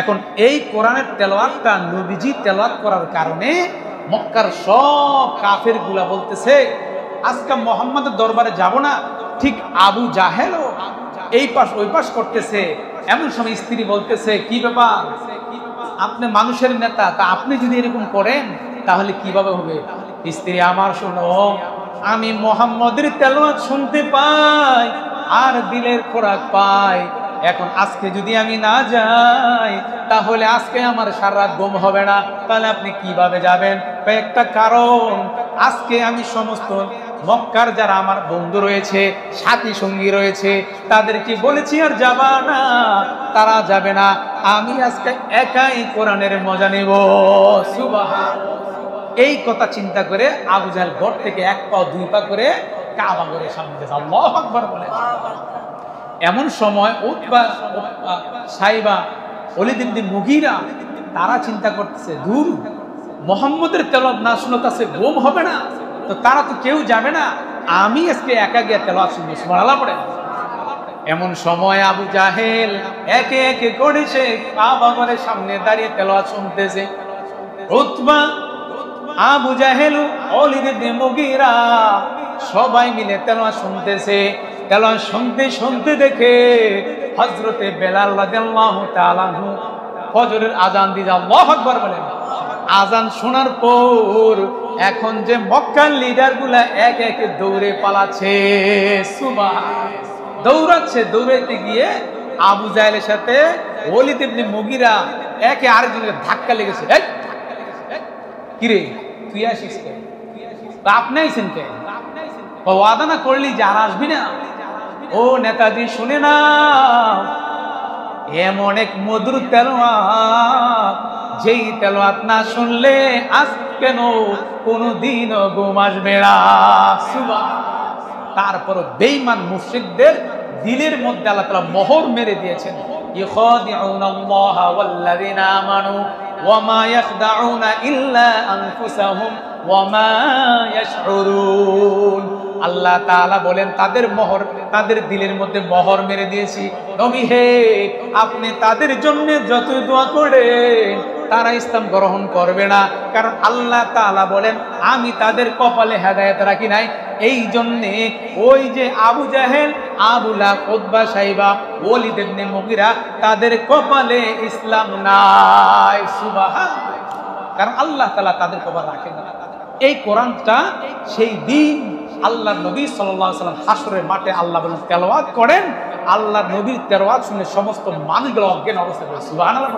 এখন এই কোরআনের তেলাওয়াতটা নবীজি তেলাওয়াত করার কারণে মক্কার সব কাফেরগুলা বলতেছে আজকে মুহাম্মাদের দরবারে যাব না। ঠিক আবু জাহেলও এই পাশ ওই পাশ করতেছে। এমন সময় স্ত্রী বলতেছে, কি ব্যাপার, আপনি মানুষের নেতা, তা আপনি যদি এরকম করেন তাহলে কিভাবে হবে? স্ত্রী, আমার শোনো, আমি মুহাম্মাদের তেলাওয়াত শুনতে পাই আর দিলের খোরাক পাই। এখন আজকে যদি আমি না যাই তাহলে আজকে আমার সারা রাত ঘুম হবে না। তাহলে আপনি কিভাবে যাবেন? একটা কারণ, আজকে আমি সমস্ত মক্কার যারা আমার বন্ধু রয়েছে, সাথী সঙ্গী রয়েছে, তাদেরকে বলেছি আর যাবা না, তারা যাবে না। আমি আজকে একাই কোরআনের মজা নেব। সুবহানাল্লাহ। এই কথা চিন্তা করে আবু জাহেল ঘর থেকে এক পা দুই পা করে কাবা ঘরের সামনে গেছে। আল্লাহু আকবার বলে। এমন সময় উতবা, সাইবা, ওলীদ ইবনে মুগীরা তারা চিন্তা করতেছে, দূর, মুহাম্মাদের তেলাওয়াত না শুনতে আছে ঘুম হবে না, তো তারা তো কেউ যাবে না, আমি আজকে একা গিয়ে তেলাওয়াত শুনবো। সুবহানাল্লাহ পড়ে। এমন সময় আবু জাহেল একে একে করে সে কাবা ঘরের সামনে দাঁড়িয়ে তেলাওয়াত শুনতেছে। উতবা, আবু জাহেল, ওলীদ ইবনে মুগীরা সবাই মিলে তেলাওয়াত শুনতেছে। তেলাওয়াত শুনতে শুনতে দেখে হযরতে বেলাল রাদিয়াল্লাহু তাআলা আনহু ফজরের আযান দিয়ে আল্লাহু আকবার বলেন। আযান শোনার পর এখন যে মক্কার লিডারগুলা এক একে দৌড়ে পালাচ্ছে। সুবহানাল্লাহ। দৌড়াচ্ছে, দৌড়াইতে গিয়ে আবু জাহেলের সাথে ওলীদ ইবনে মুগীরা একে আরেকজনের ধাক্কা লেগেছে। এই কিরে, তুই আসিস কে? আপনি আইছেন কে? ওয়াদা না করলি যে আর আসবি না? ও নেতাজি, শুনে না, এমন এক মধুর তেলাওয়াত, যেই তেলাওয়াত না শুনলে আজ কেন কোনদিনও ঘুম আসবে না। তারপর বেঈমান মুশরিকদের দিলের মধ্যে আল্লাহ তাআলা মোহর মেরে দিয়েছেন। ইখাদিউনাল্লাহা ওয়াল্লাযিনা আমানু ওয়া মা ইয়াখদাউনা ইল্লা আনফুসাহুম ওয়া মা ইয়াশউরুন। আল্লাহ তাআলা বলেন, তাদের দিলের মধ্যে মোহর মেরে দিয়েছি। নবী হে, আপনি তাদের জন্য যত দোয়া করেন তারা ইসলাম গ্রহণ করবে না, কারণ আল্লাহ তাআলা বলেন আমি তাদের কপালে হেদায়েত রাখি নাই। এই জন্যে ওই যে আবু জাহেল, আবু লাহাব, উতবা, সাইবা, ওলীদ ইবনে মুগীরা, তাদের কপালে ইসলাম নাই। সুবহানাল্লাহ। কারণ আল্লাহ তাআলা তাদের কপাল রাখেন না। এই কোরআনটা সেই দিন আল্লাহর নবী সাল্লাল্লাহু আলাইহি ওয়াসাল্লাম হাসরের মাঠে আল্লাহ বলেন তেলাওয়াত করেন, আল্লাহর নবীর তেলাওয়াত শুনে সমস্ত মানুষগুলো অজ্ঞান অবস্থায় পড়ে। সুবহানাল্লাহ।